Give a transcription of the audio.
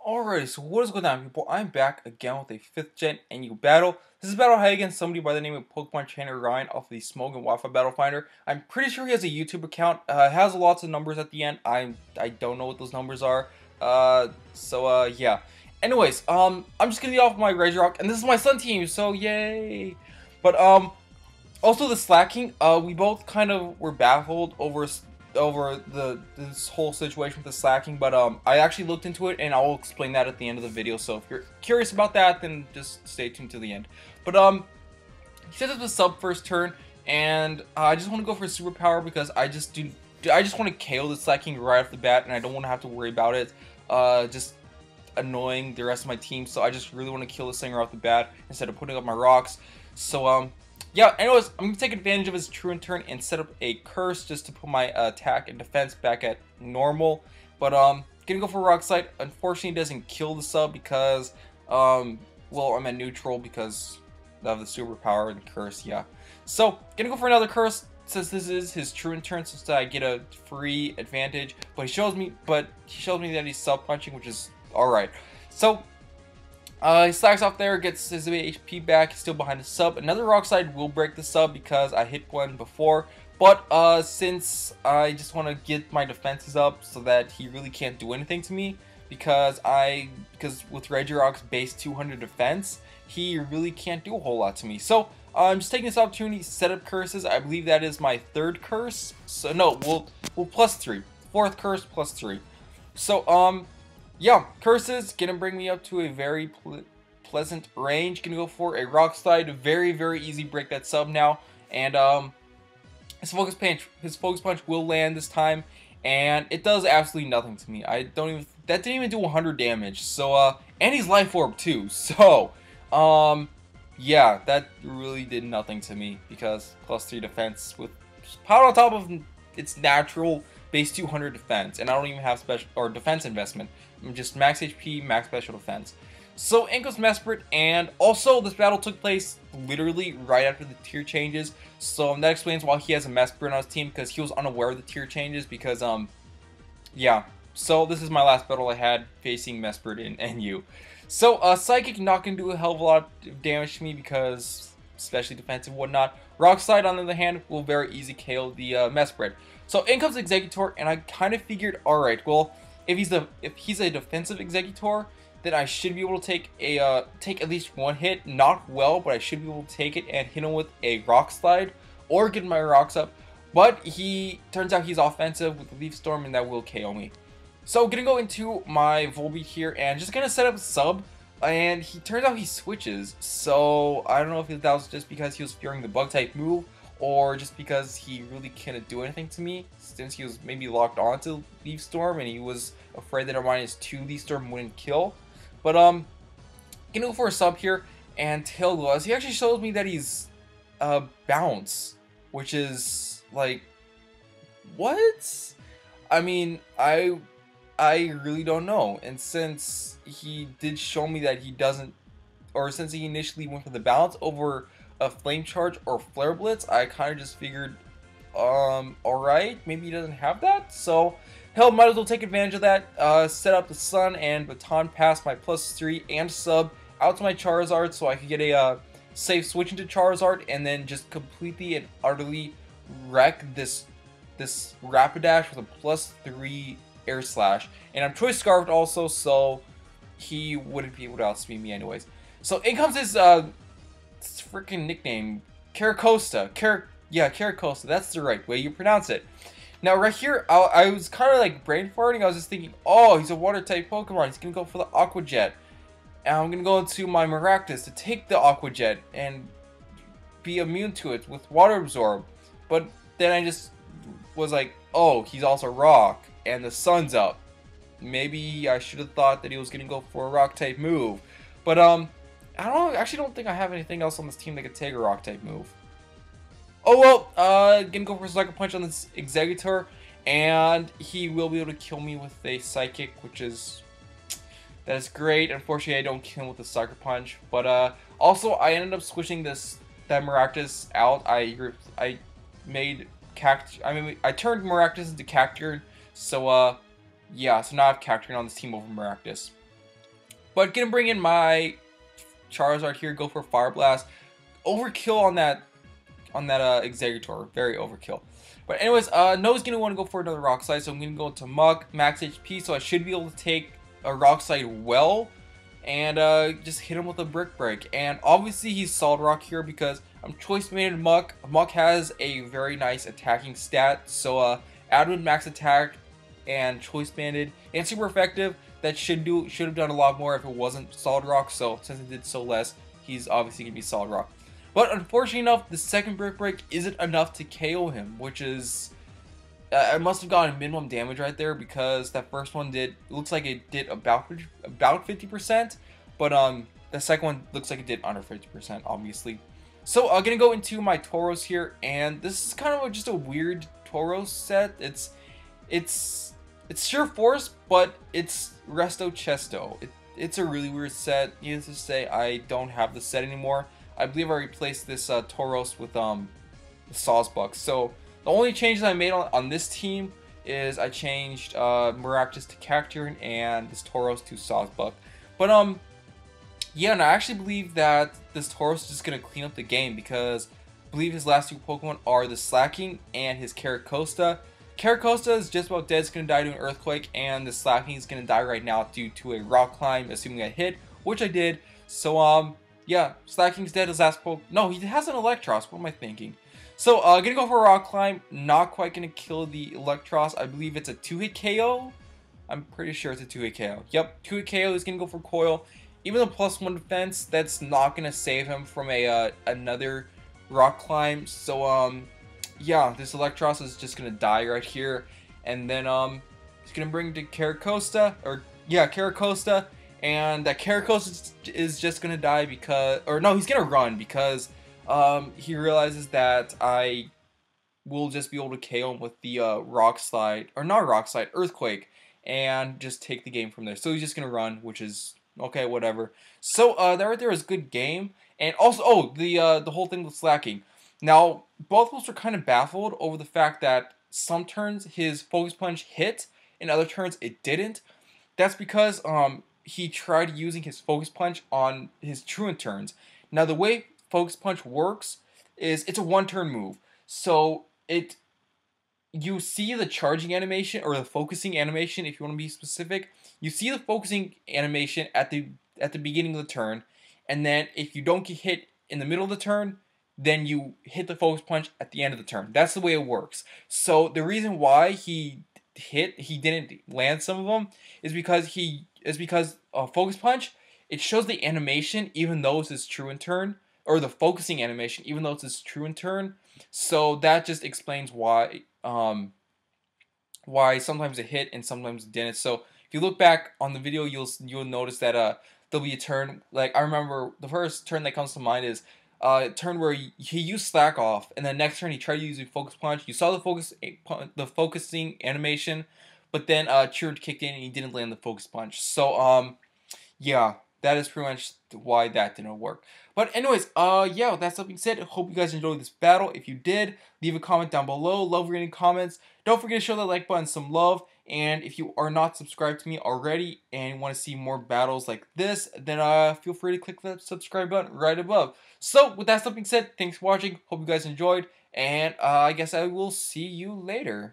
Alright, so what is going on, people? I'm back again with a 5th gen NU battle. This is a battle I had against somebody by the name of Pokemon Trainer Ryan off the Smoke and Wi-Fi Battle Finder. I'm pretty sure he has a YouTube account. Has lots of numbers at the end. I don't know what those numbers are. Yeah. Anyways, I'm just gonna get off my Regirock, and this is my Sun team, so yay! But also the slacking, we both kind of were baffled over this whole situation with the slacking, but I actually looked into it, and I'll explain that at the end of the video. So if you're curious about that, then just stay tuned to the end. But he says it's a sub first turn, and I just want to go for superpower because I just want to KO the slacking right off the bat, and I don't want to have to worry about it just annoying the rest of my team. So I just really want to kill this thing right off the bat instead of putting up my rocks. So yeah, anyways, I'm going to take advantage of his Truant turn and set up a curse just to put my attack and defense back at normal. But going to go for Rock Slide. Unfortunately, it doesn't kill the sub because, well, I'm at neutral because of the superpower and the curse, yeah. So, going to go for another curse since this is his Truant turn, since I get a free advantage. But he shows me that he's sub punching, which is alright. So, he slacks off there, gets his HP back, he's still behind the sub. Another Rock Slide will break the sub because I hit one before. But since I just want to get my defenses up so that he really can't do anything to me, because with Regirock's base 200 defense, he really can't do a whole lot to me. So I'm just taking this opportunity to set up curses. I believe that is my 3rd curse. So no, we'll plus 3. 4th curse plus 3. So yeah, curses gonna bring me up to a very pleasant range. Gonna go for a Rock Slide, very easy break that sub now, and his focus punch will land this time, and it does absolutely nothing to me. That didn't even do 100 damage. So and he's Life Orb too. So yeah, that really did nothing to me because plus 3 defense with power on top of its natural base 200 defense, and I don't even have special or defense investment. I'm just max HP, max special defense. So in goes Mesprit, and also this battle took place literally right after the tier changes. So that explains why he has a Mesprit on his team, because he was unaware of the tier changes. Because yeah. So this is my last battle I had facing Mesprit in NU. So Psychic not gonna do a hell of a lot of damage to me because especially defensive and whatnot. Rock Slide, on the other hand, will very easy KO the Mesprit. So in comes Exeggutor, and I kind of figured, alright, well, if he's a defensive Exeggutor, then I should be able to take at least one hit. Not well, but I should be able to take it and hit him with a Rock Slide or get my rocks up. But turns out he's offensive with the Leaf Storm, and that will KO me. So gonna go into my Volbeat here and just gonna set up a sub. And turns out he switches, so I don't know if that was just because he was fearing the bug type move, or just because he really couldn't do anything to me, since he was maybe locked onto Leaf Storm and he was afraid that a -2 Leaf Storm wouldn't kill. But gonna go for a sub here, and Tail Gloss. He actually shows me that he's Bounce, which is like, what? I mean, I really don't know. And since he did show me that he doesn't, or since he initially went for the Bounce over a Flame Charge or Flare Blitz, I kind of just figured, alright, maybe he doesn't have that. So, hell, might as well take advantage of that. Set up the Sun and Baton Pass my +3 and sub out to my Charizard so I could get a safe switch into Charizard, and then just completely and utterly wreck this Rapidash with a +3 Air Slash. And I'm Choice Scarfed also, so he wouldn't be able to outspeed me anyways. So in comes his freaking nickname, Caracosta. Caracosta, that's the right way you pronounce it. Now right here, I was kind of like brain farting. I was just thinking, oh, he's a water type Pokemon, he's gonna go for the Aqua Jet. And I'm gonna go into my Maractus to take the Aqua Jet and be immune to it with Water Absorb. But then I just was like, oh, he's also Rock, and the Sun's up. Maybe I should have thought that he was gonna go for a Rock type move. But I actually don't think I have anything else on this team that could take a Rock type move. Oh well, gonna go for a Sucker Punch on this Exeggutor, and he will be able to kill me with a Psychic, that is great. Unfortunately, I don't kill him with a Sucker Punch. But also, I ended up switching that Maractus out. I turned Maractus into Cacturne. So yeah, so now I have Cacturne on this team over Maractus. But gonna bring in my Charizard here, go for Fire Blast. Overkill on that Exeggutor, very overkill. But anyways, Noah's gonna want to go for another Rock Slide, so I'm gonna go into Muck, max HP, so I should be able to take a Rock Slide well, and just hit him with a Brick Break. And obviously he's Solid Rock here because I'm Choice Banded Muck. Muck has a very nice attacking stat, so add with max attack and Choice Banded and super effective. That should have done a lot more if it wasn't Solid Rock. So since it did so less, he's obviously gonna be Solid Rock. But unfortunately enough, the second Brick Break isn't enough to KO him, which is... I must have gotten minimum damage right there because that first one looks like it did about 50%, but the second one looks like it did under 50%, obviously. So I'm gonna go into my Tauros here, and this is kind of just a weird Tauros set. It's Sure Force, but it's Resto Chesto. It's a really weird set. Needless to say, I don't have the set anymore. I believe I replaced this Tauros with the Sawsbuck. So the only changes I made on this team is I changed Maractus to Cacturne and this Tauros to Sawsbuck. But yeah, and I actually believe that this Tauros is just gonna clean up the game because I believe his last two Pokemon are the Slacking and his Caracosta. Caracosta is just about dead. It's gonna die to an Earthquake, and the Slacking is gonna die right now due to a Rock Climb, assuming I hit, which I did. So yeah, Slacking's dead. His last Pokemon. No, he has an Electros. What am I thinking? So, gonna go for a Rock Climb. Not quite gonna kill the Electros. I believe it's a 2-hit KO. I'm pretty sure it's a 2-hit KO. Yep, 2-hit KO is gonna go for Coil. Even the +1 defense, that's not gonna save him from another Rock Climb. So, yeah, this Electros is just gonna die right here. And then, he's gonna bring to Caracosta, Caracosta. And that Caracosta is just gonna die because, or no, he's gonna run because he realizes that I will just be able to KO him with the Rock Slide, or not Rock Slide, Earthquake, and just take the game from there. So he's just gonna run, which is okay, whatever. So that right there is a good game. And also, oh, the whole thing with Slacking. Now, both of us are kind of baffled over the fact that some turns his Focus Punch hit, and other turns it didn't. That's because he tried using his Focus Punch on his Truant turns. Now, the way Focus Punch works is it's a one-turn move. So you see the charging animation, or the focusing animation, if you want to be specific. You see the focusing animation at the beginning of the turn, and then if you don't get hit in the middle of the turn, then you hit the Focus Punch at the end of the turn. That's the way it works. So the reason why he didn't land some of them is because Focus Punch, it shows the animation even though it's his Truant turn, or the focusing animation even though it's his Truant turn. So that just explains why sometimes it hit and sometimes it didn't. So if you look back on the video, you'll notice that there'll be a turn, like I remember the first turn that comes to mind is a turn where he used Slack Off, and then next turn he tried to use a Focus Punch. You saw the focusing animation, but then Truant kicked in and he didn't land the Focus Punch. So yeah, that is pretty much why that didn't work. But anyways, yeah, with that being said, I hope you guys enjoyed this battle. If you did, leave a comment down below. Love reading comments. Don't forget to show that like button some love. And if you are not subscribed to me already and want to see more battles like this, then feel free to click that subscribe button right above. So with that being said, thanks for watching. Hope you guys enjoyed. And I guess I will see you later.